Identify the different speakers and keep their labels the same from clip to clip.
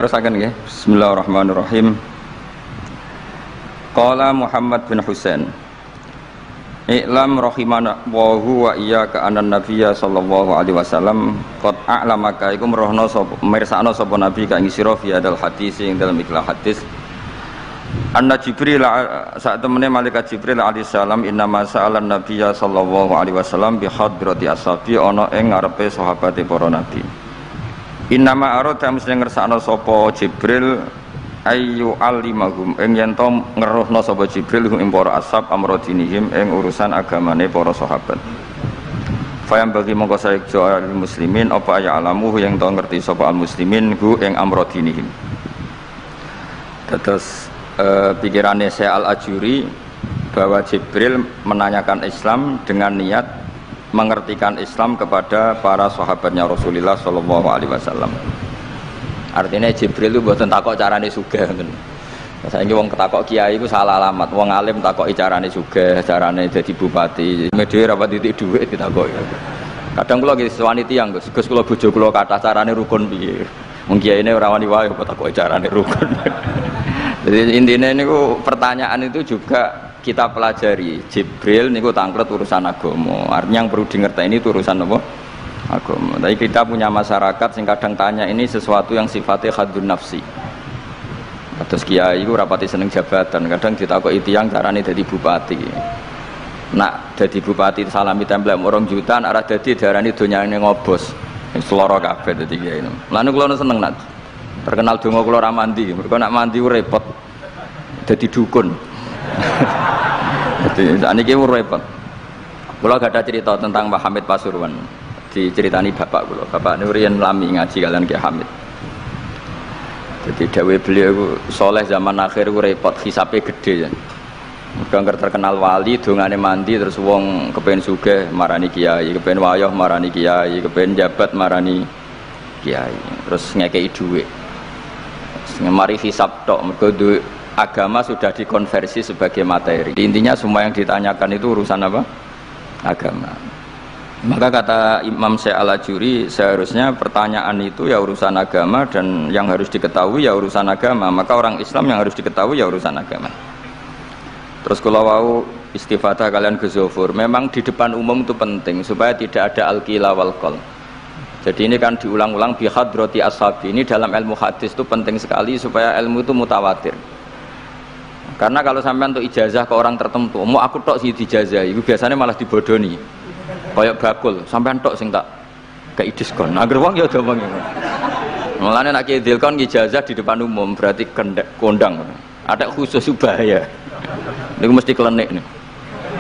Speaker 1: Terusaken nggih. Bismillahirrahmanirrahim. Qala Muhammad bin Husain. I'lam rahimana wa iyyaka anna nabiyya sallallahu alaihi wasallam qad a'lamaka iku merohno sapa mirsakno sapa nabi ka ing sira fi hadal hadis ing dalam ikhlas hadis. Anna Jibril saat temene malaikat Jibril alaihi salam inna ma sa'alan nabiyya sallallahu alaihi wasallam bi hadrati ashabi ana ing ngarepe sahabate para nabi. Innama arada mesti ngersakno sapa Jibril ayu alimahum ing yen to ngeruhno sapa Jibril ing para ashab amrodinihim ing urusan agamane para sahabat. Fayam bagi mongko saejo al muslimin apa ya alamu yang to ngerti sapa al muslimin hu ing amrodinihim. Terus pikirannya saya al-Ajuri bahwa Jibril menanyakan Islam dengan niat mengertikan Islam kepada para sahabatnya Rasulullah Shallallahu Alaihi Wasallam. Artinya Jibril itu buatan takok carane sugih. Saya ini wong ketakok kiai itu salah alamat. Wong alim takok carane sugih, carane jadi bupati. Medhe rapat titik duit ditakok. Kadang kula nggih sewani tiyang Gus kula bojo kula kathah carane rukun piye. Wong kiai ini ora wani wae kok takok carane rukun. Jadi intinya ini pertanyaan itu juga kita pelajari. Jibril niku tangklet urusan agama. Artinya yang perlu dingerti itu urusan apa? Agama. Tapi kita punya masyarakat sing kadang tanya ini sesuatu yang sifatnya khadun nafsi. Terus kiai itu rapati seneng jabatan. Kadang ditakoki tiyang carane dadi bupati. Nak dadi bupati salami template orang jutaan arah dadi darani donyane ngobos. Seloro kabeh dadi kiai. Lan kula seneng nak terkenal donga kula ra mandi. Mergo nak mandi repot. Dadi dukun. Jadi saniki repot. Kula gak ada cerita tentang Pak Hamid Pasuruan. Diceritani bapak kula. Bapak niku riyen lami ngaji kalian Ki Hamid. Jadi dawuh beliau iku soleh zaman akhir iku repot, hisabe gede ya. Mergo terkenal wali dongane mandi terus wong kepen sugih marani kiai, kepen wayah marani kiai, kepen jabat marani kiai. Terus ngekeki dhuwit. Mari hisab tok mergo agama sudah dikonversi sebagai materi. Intinya semua yang ditanyakan itu urusan apa? Agama. Maka kata Imam Syekh Al-Ajuri seharusnya pertanyaan itu ya urusan agama dan yang harus diketahui ya urusan agama. Maka orang Islam yang harus diketahui ya urusan agama. Terus kalau mau istifadah kalian ke Zofur, memang di depan umum itu penting supaya tidak ada al-qila wal qol. Jadi ini kan diulang-ulang bihadrati ashabi. Ini dalam ilmu hadis itu penting sekali supaya ilmu itu mutawatir. Karena kalau sampai untuk ijazah ke orang tertentu, mau aku tok sih dijazah, itu biasanya malah dibodoni. Kayak bakul, sampai tok sing tak kayak diskon. Agar wong ya domong ngono. Mulane nek ki dilkon ijazah di depan umum berarti kondang. Ada khusus bahaya. Niku mesti klenik nih.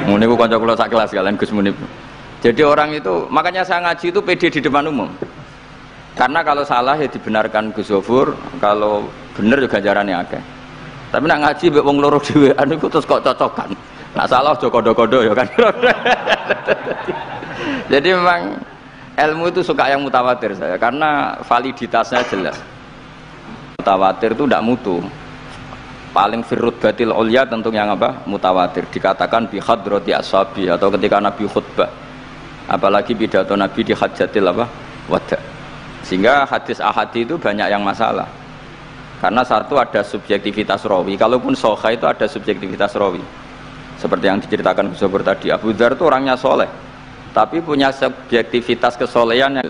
Speaker 1: Ngono niku kanca kula sak kelas kalian Gus Munib. Jadi orang itu, makanya saya ngaji itu pede di depan umum. Karena kalau salah ya dibenarkan Gus Zofur, kalau bener juga jarannya akeh. Tapi nak ngaji mbek wong loro dhewean niku terus kok cocokan. Nak salah aja kodo-kodo ya kan. Jadi memang ilmu itu suka yang mutawatir saya karena validitasnya jelas. Mutawatir itu tidak mutu. Paling firrut batil ulya tentu yang apa? Mutawatir. Dikatakan bi hadrati ashabi atau ketika Nabi khutbah. Apalagi pidato Nabi di hajatil apa? Wada. Sehingga hadis ahadi itu banyak yang masalah. Karena satu ada subjektivitas rawi, kalaupun sahih itu ada subjektivitas rawi. Seperti yang diceritakan Gus Zofur tadi, Abu Dzar itu orangnya soleh, tapi punya subjektivitas kesolehannya.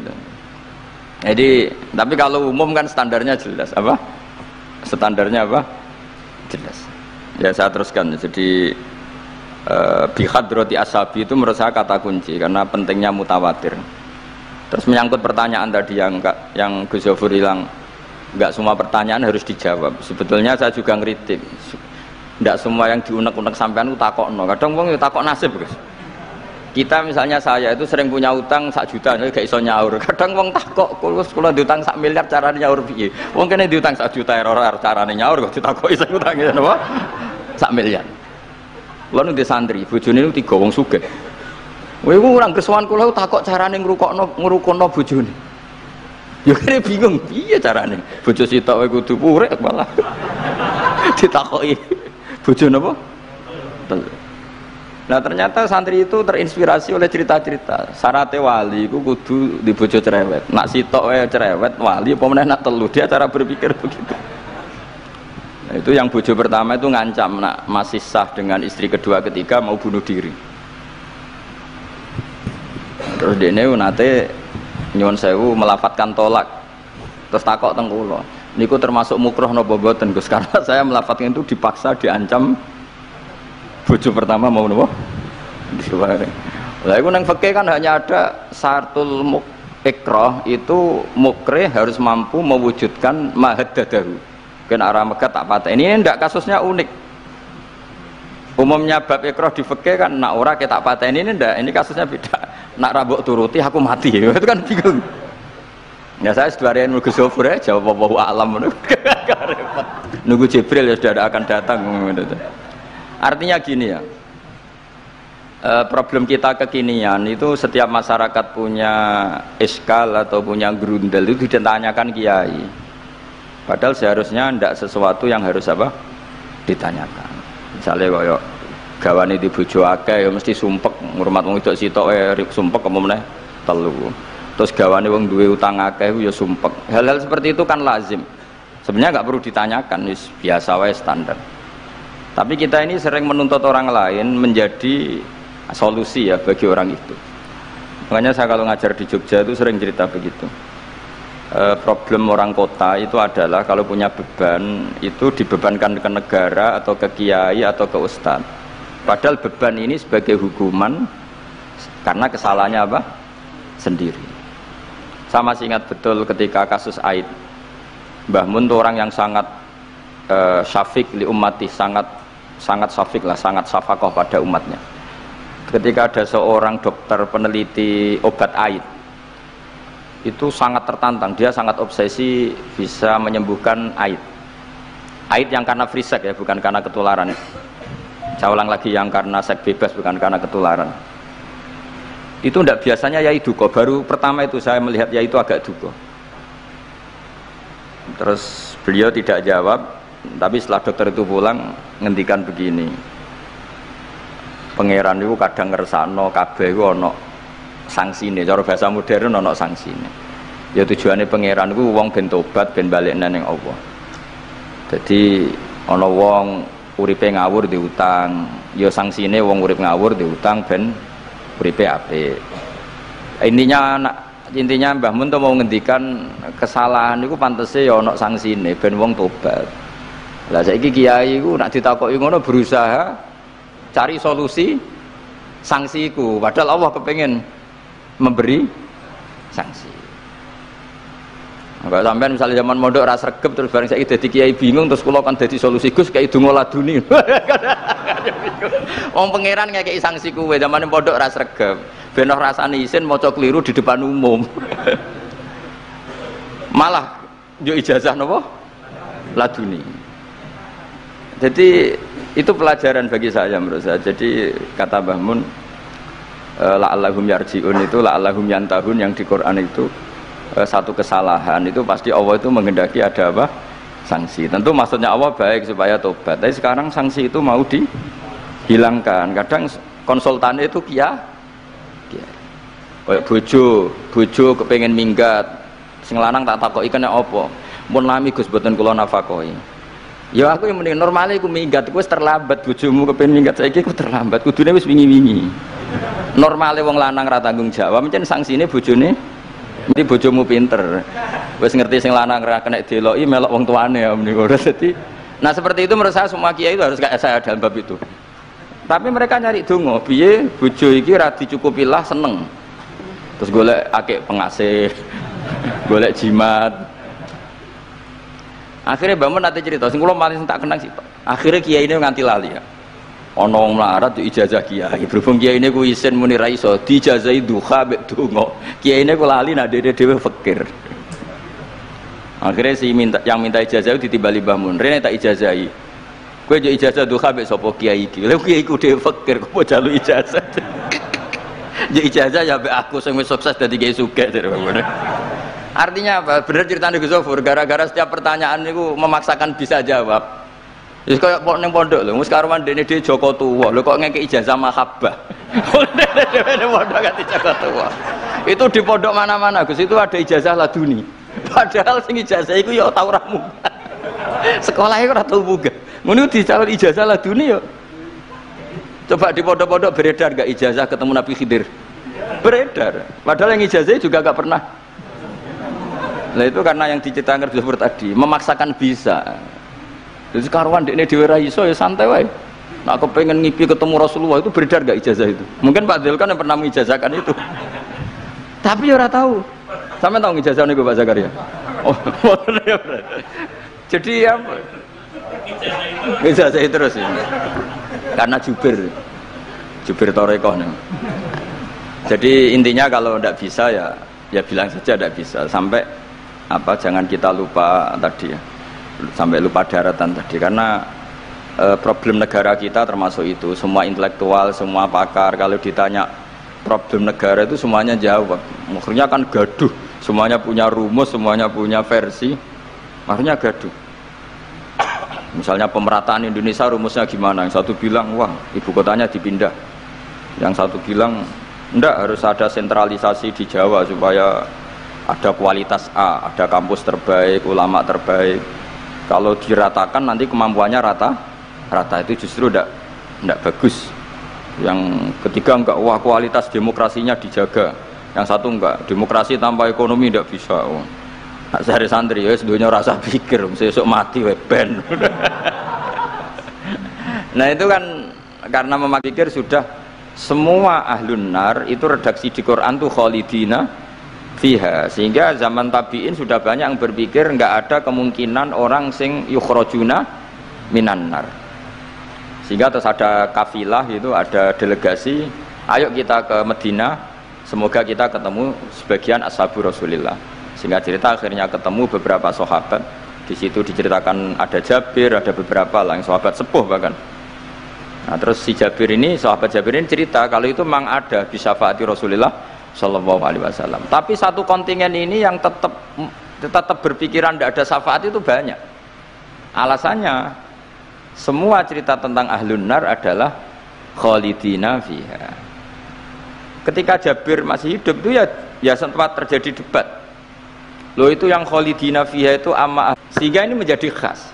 Speaker 1: Jadi, tapi kalau umum kan standarnya jelas, apa? Standarnya apa? Jelas. Ya saya teruskan. Jadi bihadrati ashabi itu menurut saya kata kunci karena pentingnya mutawatir. Terus menyangkut pertanyaan tadi yang Gus Zofur hilang. Enggak semua pertanyaan harus dijawab. Sebetulnya saya juga ngeritik. Enggak semua yang diunek-unek sampean takokno. Kadang wong yo takok nasib, Guys. Kita misalnya saya itu sering punya utang 1 juta gak iso nyaur. Kadang wong takok kula diutang 1 miliar carane nyaur piye? Wong kene diutang 1 juta ora carane nyaur kok ditakoki sing utange napa? 1 miliar. Kula nu di santri, bojone niku 3 wong sugih. Kowe iku ora kersuan kula takok carane ngrukono bojone. Ya kene bingung, piye carane? Bojo sitok wae kudu purek malah. Ditakoki. Bojo napa? Nah ternyata santri itu terinspirasi oleh cerita-cerita. Syaratnya wali itu kudu di bojo cerewet. Nak sitok cerewet wali apa meneh nak telu, dia cara berpikir begitu. Nah, itu yang bojo pertama itu ngancam nak masih sah dengan istri kedua ketiga mau bunuh diri. Terus dene nate nyuwun sewu melafatkan tolak. Terus takok teng kula. Niku termasuk mukroh napa mboten Gus? Karena saya melafatkan itu dipaksa diancam bojo pertama mau nopo? Disuware. Lah iku nang fikih kan hanya ada syaratul ikrah itu mukrih harus mampu mewujudkan mahaddadahu. Kena arah Mekah tak pateni. Ini ndak kasusnya unik. Umumnya bab ikrah di fikih kan nak ora ke tak pateni ini ndak. Ini kasusnya beda. Nak rabuk turuti aku mati. Itu kan bingung. Ya saya seduarian nunggu sofur ya jawab apa alam nunggu Jibril ya sudah akan datang. Artinya gini ya, problem kita kekinian itu setiap masyarakat punya iskal atau punya grundel itu ditanyakan kiai. Padahal seharusnya tidak sesuatu yang harus apa ditanyakan. Misalnya koyo gawane di bojo akeh ya mesti sumpek ngurmat wong wedok sitok sumpek apa meneh telu. Terus gawane wong duwe utang akeh ya sumpek. Hal-hal seperti itu kan lazim. Sebenarnya nggak perlu ditanyakan, biasa wae standar. Tapi kita ini sering menuntut orang lain menjadi solusi ya bagi orang itu. Makanya saya kalau ngajar di Jogja itu sering cerita begitu. Problem orang kota itu adalah kalau punya beban itu dibebankan ke negara atau ke kiai atau ke ustadz. Padahal beban ini sebagai hukuman karena kesalahannya apa? Sendiri. Saya masih ingat betul ketika kasus Aid. Mbah Mun itu orang yang sangat syafiq li ummati, sangat syafiq lah, sangat syafakoh pada umatnya. Ketika ada seorang dokter peneliti obat Aid, itu sangat tertantang, dia sangat obsesi bisa menyembuhkan Aid. Aid yang karena free sex ya, bukan karena ketularan. Saya ulang lagi, yang karena seks bebas, bukan karena ketularan. Itu tidak biasanya yai duko, baru pertama itu saya melihat yai itu agak duko. Terus beliau tidak jawab, tapi setelah dokter itu pulang ngendikan begini, pangeran itu kadang ngersakno kabeh iku ana sangsine, cara bahasa modern ana sangsine. Ya tujuane pangeran iku wong ben tobat ben balekna ning Allah. Jadi ana wong uripe ngawur diutang, ya sangsine wong urip ngawur diutang ben uripe apik. Intinya Mbah Mun mau ngendikan kesalahan itu pantese ya ana sangsine ben wong tobat. Lah saiki kiai iku nak ditakoki ngono berusaha cari solusi sanksiku, padahal Allah kepengen memberi sanksi. Enggak sampean misalnya zaman mondok ras regep terus bareng saiki dadi kiai bingung terus kula kan dadi solusi Gus kayak donga laduni. Wong pangeran ngekeki sanksi kuwe zaman mondok ras regep. Ben ora rasane isin maca keliru di depan umum. Malah yo ijazah napa? Laduni. Jadi itu pelajaran bagi saya menurut saya. Jadi kata Mbah Mun la'allahum yarji'un itu la'allahum yantahun yang di Quran itu satu kesalahan itu pasti Allah itu menghendaki ada apa? Sanksi. Tentu maksudnya Allah baik supaya tobat. Tapi sekarang sanksi itu mau dihilangkan. Kadang konsultannya itu kayak bojo kepengen minggat. Sing lanang tak takoki kena apa? Mun lami Gus boten kula nafakoi. Ya aku yang mending normale iku minggat iku wis terlambat, bojomu kepen minggat saiki iku terlambat. Kudune wis wingi-wingi. Normale wong lanang ra tanggung jawab, mencen sanksine bojone mesti bojomu pinter. Wis ngerti sing lanang ra kena deloki melok wong tuane ya meniku. Dadi nah seperti itu menurut saya semua kiai itu harus kayak saya dalam bab itu. Tapi mereka nyari donga, piye bojo iki ra dicukupilah seneng. Terus golek akeh pengasih, golek jimat. Akhirnya Mbak Mun nanti cerita, sing kula paling tak kenang sih. Akhirnya kiai ini nganti lali ya. Ana wong melarat ijazah kiai. Berhubung kiai ini ku isin muni ra iso diijazahi duha mek donga. Kiai ini ku lali nak dhewe fakir. Akhirnya yang minta ijazah ditimbali Mbah Mun. Rene tak ijazahi. Kowe yo ijazah duha mek sapa kiai iki. Lha kiai ku dhewe fakir kok mau jalu ijazah. Yo ijazah ya mek aku sing wis sukses dadi kiai sugih. Artinya apa? Benar ceritanya Gus Sofur, gara-gara setiap pertanyaan itu memaksakan bisa jawab. Wis kaya ning pondok lho, wis karuan dene dhewe Joko Tuwa. Lho kok ngeke ijazah mahabbah. Dene pondok ganti Joko Tuwa. Itu di pondok mana-mana Gus, itu ada ijazah laduni. Padahal sing ijazah iku ya tau ra munggah. Sekolahnya ora tau munggah. Ngono dicalon ijazah laduni yo. Coba di pondok-pondok beredar gak ijazah ketemu Nabi Khidir? Beredar. Padahal yang ijazah juga gak pernah. Nah itu karena yang diceritakan Gus tadi memaksakan bisa. Jadi karuan dekne dhewe ra iso ya santai wae. Nak kepengen ngipi ketemu Rasulullah itu beredar gak ijazah itu? Mungkin Pak Dzul kan yang pernah mengijazahkan itu. Tapi ora tahu. Sampe tahu ngijazah niku Pak Zakaria? Oh, jadi apa? Ijazah itu terus ini. Karena Jubir Torekoh nih. Jadi intinya kalau tidak bisa ya bilang saja tidak bisa. Sampai apa? Jangan kita lupa tadi ya. Sampai lupa daratan tadi karena problem negara kita termasuk itu. Semua intelektual, semua pakar kalau ditanya problem negara itu semuanya jawab. Akhirnya kan gaduh. Semuanya punya rumus, semuanya punya versi. Akhirnya gaduh. Misalnya pemerataan Indonesia rumusnya gimana? Yang satu bilang, wah ibu kotanya dipindah. Yang satu bilang, enggak, harus ada sentralisasi di Jawa supaya ada kualitas A, ada kampus terbaik, ulama terbaik. Kalau diratakan nanti kemampuannya rata itu justru enggak bagus. Yang ketiga enggak, wah kualitas demokrasinya dijaga. Yang satu enggak, demokrasi tanpa ekonomi enggak bisa. Sehari santri ya sedunia rasa pikir besok mati ben. Nah itu kan karena memikir sudah semua ahlun nar itu redaksi di Quran tuh khalidina fiha, sehingga zaman tabi'in sudah banyak yang berpikir nggak ada kemungkinan orang sing yukhrajuna minan nar, sehingga terus ada kafilah itu ada delegasi, ayo kita ke Medina, semoga kita ketemu sebagian ashabu Rasulillah. Sehingga cerita akhirnya ketemu beberapa sahabat. Di situ diceritakan ada Jabir, ada beberapa lah yang sahabat sepuh bahkan. Nah terus si Jabir ini, sahabat Jabir ini cerita kalau itu memang ada di syafaati Rasulullah Shallallahu Alaihi Wasallam. Tapi satu kontingen ini yang tetap berpikiran tidak ada syafaat itu banyak. Alasannya semua cerita tentang ahlun nar adalah khalidina fiha. Ketika Jabir masih hidup itu ya sempat terjadi debat. Loh itu yang khalidina fiha itu amma, sehingga ini menjadi khas.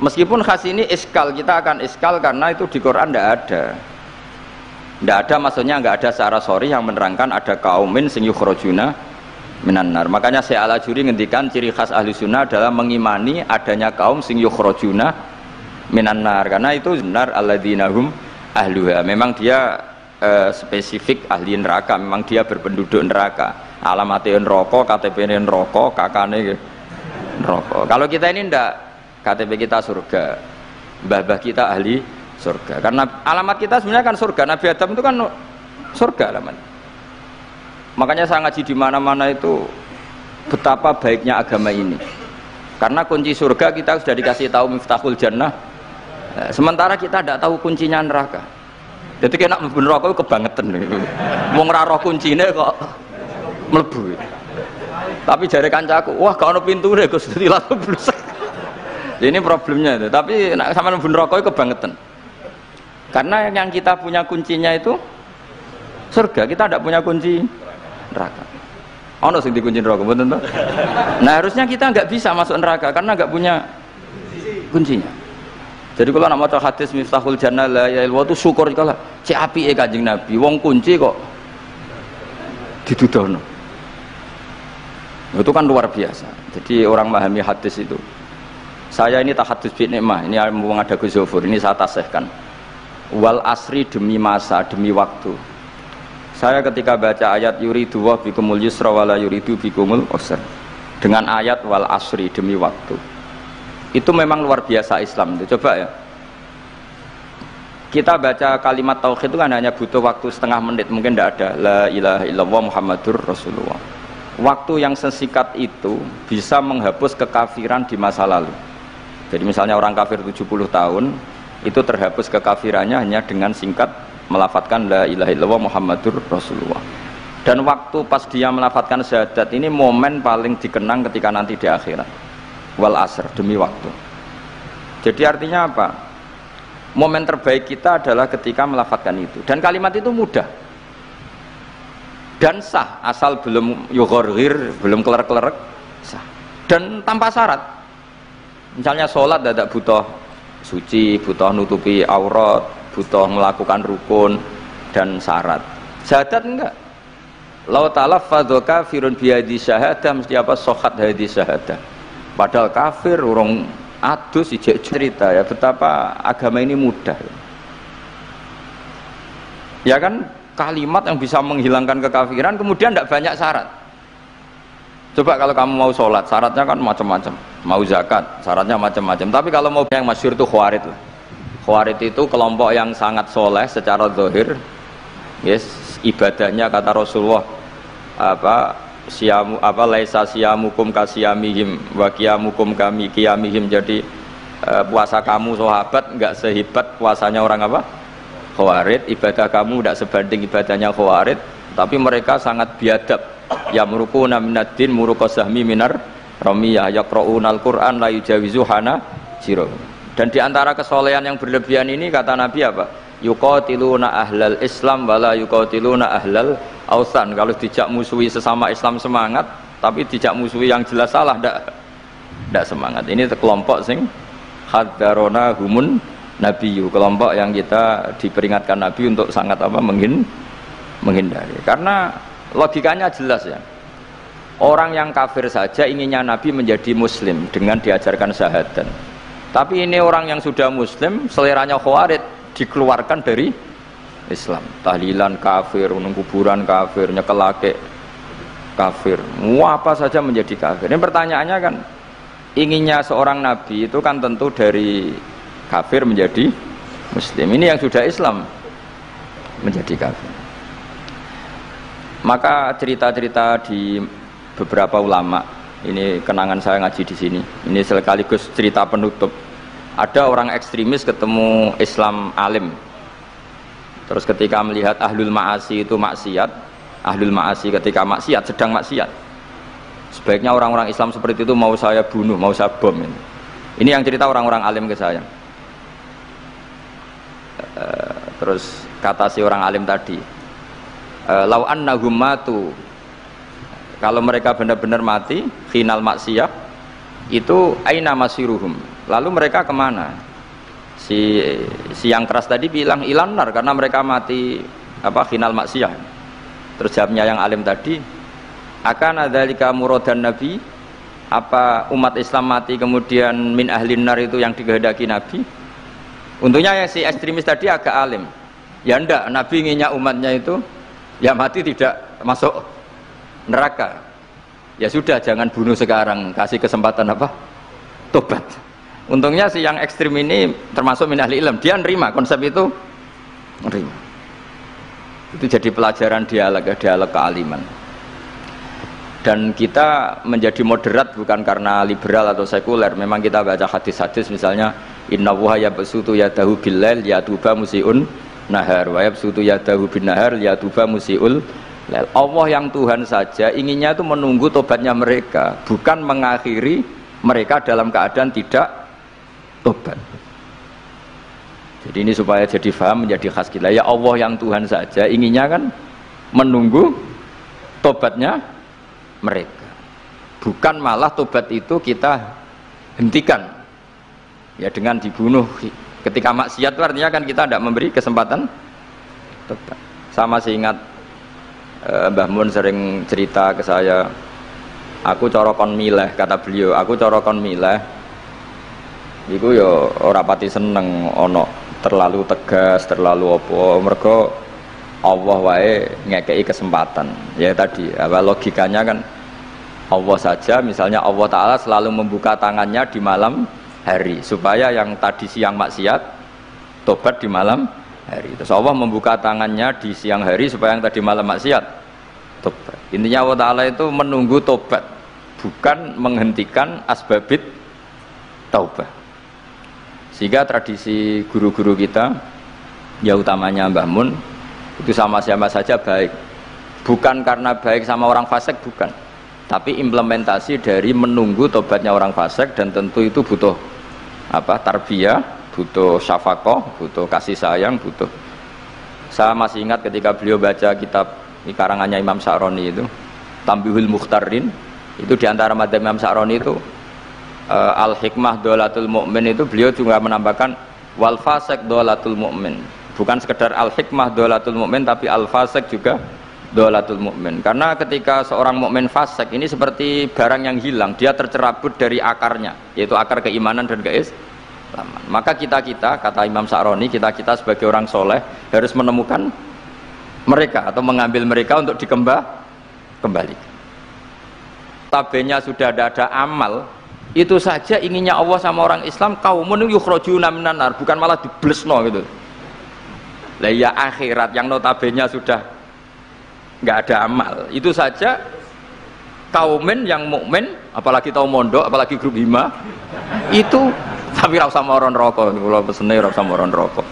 Speaker 1: Meskipun khas ini iskal, kita akan iskal karena itu di Quran tidak ada maksudnya nggak ada secara sorry yang menerangkan ada kaumin sing yukhrajuna minan nar. Makanya Syekh Al-Ajuri ngendikan ciri khas ahli sunnah adalah mengimani adanya kaum sing yukhrajuna minan nar, karena itu benar alladzina hum ahluha. Memang dia spesifik ahli neraka, memang dia berpenduduk neraka. Alamatnya neraka, KTP-nya neraka, kakane neraka. Kalau kita ini ndak, KTP kita surga, mbah-mbah kita ahli surga. Karena alamat kita sebenarnya kan surga. Nabi Adam itu kan surga alamat. Makanya saya ngaji di mana-mana itu betapa baiknya agama ini. Karena kunci surga kita sudah dikasih tahu miftahul jannah. Sementara kita tidak tahu kuncinya neraka. Jadi kena mlebu neraka kebangetan. Wong ra roh kuncine kok mlebu. Tapi jare kancaku, wah gak ono pintune Gus, dadi langsung blusek. Ini problemnya itu. Tapi nek sampean mlebu neraka kebangetan. Karena yang kita punya kuncinya itu surga, kita tidak punya kunci neraka. Ono sing dikunci neraka mboten to? Nah, harusnya kita nggak bisa masuk neraka karena nggak punya kuncinya. Jadi kalau nak maca hadis miftahul jannah la ilaha illallah itu syukur kalau cek apike Kanjeng Nabi, wong kunci kok didudono. Itu kan luar biasa. Jadi orang memahami hadis itu. Saya ini tahadus bi nikmah, ini mumpung ada Gus Zofur, ini saya tasihkan. Wal asri demi masa, demi waktu. Saya ketika baca ayat yuridu wa bikumul yusra wala yuridu bikumul usra. Dengan ayat wal asri demi waktu. Itu memang luar biasa Islam itu. Coba ya. Kita baca kalimat tauhid itu kan hanya butuh waktu setengah menit, mungkin tidak ada la ilaha illallah Muhammadur Rasulullah. Waktu yang sesikat itu bisa menghapus kekafiran di masa lalu. Jadi misalnya orang kafir 70 tahun itu terhapus kekafirannya hanya dengan singkat melafadzkan la ilaha illallah Muhammadur Rasulullah. Dan waktu pas dia melafadzkan syahadat ini momen paling dikenang ketika nanti di akhirat. Wal asr demi waktu. Jadi artinya apa? Momen terbaik kita adalah ketika melafadzkan itu, dan kalimat itu mudah dan sah asal belum yughorghir, belum keler-kelerek, sah dan tanpa syarat. Misalnya sholat tidak butuh suci, butuh nutupi aurat, butuh melakukan rukun dan syarat. Syahadat enggak. Lau talaffadza kafirun bihadi syahadah, mesti apa? Sohat hadi syahadah. Padahal kafir urung adus ijek cerita ya betapa agama ini mudah. Ya kan, kalimat yang bisa menghilangkan kekafiran kemudian tidak banyak syarat. Coba kalau kamu mau sholat, syaratnya kan macam-macam. Mau zakat, syaratnya macam-macam. Tapi kalau mau yang masyhur itu khawarid lah. Khawarid itu kelompok yang sangat soleh secara zahir. Yes, ibadahnya kata Rasulullah siamu laisa siamukum kasiyamihim wa qiyamukum kami qiyamihim. Jadi puasa kamu sahabat enggak sehebat puasanya orang Khawarid, ibadah kamu tidak sebanding ibadahnya Khawarid, tapi mereka sangat biadab. Ya murukuna minaddin murukosahmi minar ramiyah yaqra'unal Qur'an la yujawizu hana jiro. Dan diantara kesolehan yang berlebihan ini kata Nabi apa? Yuqatiluna ahlal Islam wala yuqatiluna ahlal ausan. Kalau dijak musuhi sesama Islam semangat, tapi dijak musuhi yang jelas salah ndak semangat. Ini kelompok sing hadarona humun nabiyu, kelompok yang kita diperingatkan Nabi untuk sangat menghindari. Karena logikanya jelas ya. Orang yang kafir saja inginnya Nabi menjadi muslim dengan diajarkan syahadat. Tapi ini orang yang sudah muslim, seleranya Khawarid, dikeluarkan dari Islam. Tahlilan kafir, kuburan kafir, nyekelake kafir, apa saja menjadi kafir. Ini pertanyaannya kan, inginnya seorang Nabi itu kan tentu dari kafir menjadi muslim. Ini yang sudah Islam menjadi kafir. Maka cerita-cerita di beberapa ulama, ini kenangan saya ngaji di sini. Ini sekaligus cerita penutup. Ada orang ekstremis ketemu Islam alim. Terus ketika melihat ahlul ma'asi itu maksiat, ahlul ma'asi ketika maksiat, sedang maksiat, sebaiknya orang-orang Islam seperti itu mau saya bunuh, mau saya bom. Ini yang cerita orang-orang alim ke saya. Terus kata si orang alim tadi, lau annahum matu, kalau mereka benar-benar mati final maksiyah itu aina masiruhum, lalu mereka kemana? Si yang keras tadi bilang ilanar, karena mereka mati final maksiyah. Terus jawabnya yang alim tadi, akan adzalika muradan nabi, apa umat Islam mati kemudian min ahlin nar itu yang dikehendaki Nabi? Untungnya ya si ekstremis tadi agak alim. Ya enggak, Nabi inginnya umatnya itu ya mati tidak masuk neraka. Ya sudah, jangan bunuh sekarang, kasih kesempatan tobat. Untungnya si yang ekstrim ini termasuk min ahli ilm, dia nerima konsep itu, nerima. Itu jadi pelajaran dialog kealiman. Dan kita menjadi moderat bukan karena liberal atau sekuler. Memang kita baca hadis-hadis misalnya innallaha yabsutu yadahu billail yatuba musiun nahar wa yabsutu yadahu bin nahar yatuba musiul lail. Allah yang Tuhan saja inginnya itu menunggu tobatnya mereka, bukan mengakhiri mereka dalam keadaan tidak tobat. Jadi ini supaya jadi faham, menjadi khas kita. Ya Allah yang Tuhan saja inginnya kan menunggu tobatnya mereka, bukan malah tobat itu kita hentikan ya dengan dibunuh ketika maksiat. Itu artinya kan kita tidak memberi kesempatan tobat. Sama sih ingat Mbah Mun sering cerita ke saya, aku corokon mileh, kata beliau, aku corokon mileh iku ya ora pati seneng ono terlalu tegas, terlalu mergo Allah wae ngekei kesempatan. Ya tadi, logikanya kan Allah saja, misalnya Allah Ta'ala selalu membuka tangannya di malam hari supaya yang tadi siang maksiat tobat di malam hari. Terus Allah membuka tangannya di siang hari supaya yang tadi malam maksiat tobat. Intinya Allah Ta'ala itu menunggu tobat, bukan menghentikan asbabit taubah. Sehingga tradisi guru-guru kita, ya utamanya Mbah Mun, itu sama-sama saja baik, bukan karena baik sama orang fasik, bukan, tapi implementasi dari menunggu tobatnya orang fasik. Dan tentu itu butuh tarbiyah, butuh syafaqah, butuh kasih sayang, butuh. Saya masih ingat ketika beliau baca kitab karangannya Imam Sa'roni itu Tambihul Mukhtarin, itu diantara madzhab Imam Sa'roni itu al-hikmah dolatul mu'min, itu beliau juga menambahkan wal fasik dolatul mu'min, bukan sekedar al-hikmah dolatul mu'min tapi al-fasik juga dolatul mu'min. Karena ketika seorang mukmin fasik ini seperti barang yang hilang, dia tercerabut dari akarnya, yaitu akar keimanan dan keislaman. Maka kita kata Imam Sa'roni, kita sebagai orang soleh harus menemukan mereka atau mengambil mereka untuk kembali. Tabenya sudah ada amal, itu saja inginnya Allah sama orang Islam kaumun yukhrajuna minan nar, bukan malah diblesno gitu. Lah ya akhirat yang notabene sudah nggak ada amal, itu saja kaumen yang mukmin, apalagi tahu mondok, apalagi grup hima itu. Tapi rasa moron rokok, kalau pesene rasa moron rokok.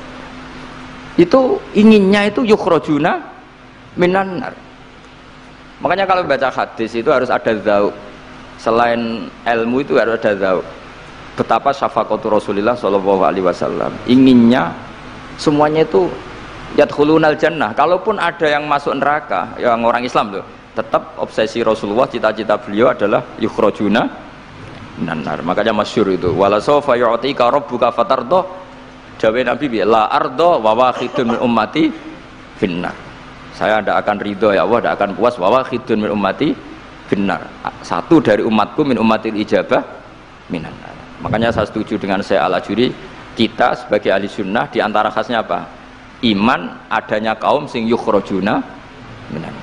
Speaker 1: Itu inginnya itu yukhrajuna minan nar. Makanya kalau baca hadis itu harus ada dzauq. Selain ilmu itu harus ada dzauq. Betapa syafaqatu Rasulullah sallallahu alaihi wasallam. Inginnya semuanya itu yadkhulunal jannah. Kalaupun ada yang masuk neraka, yang orang Islam tuh, tetap obsesi Rasulullah, cita-cita beliau adalah yukhrajuna minan. Makanya masyhur itu wala sawfa yu'tika rabbuka fatardo, jawabe Nabi bi la ardo wa wakhidun min ummati finnar. Saya tidak akan ridho ya Allah, tidak akan puas wa wakhidun min ummati finnar. Satu dari umatku min ummatil ijabah minan. Makanya saya setuju dengan saya Al-Ajuri, kita sebagai ahli sunnah di antara khasnya apa? Iman adanya kaum sing yukhrajuna minan.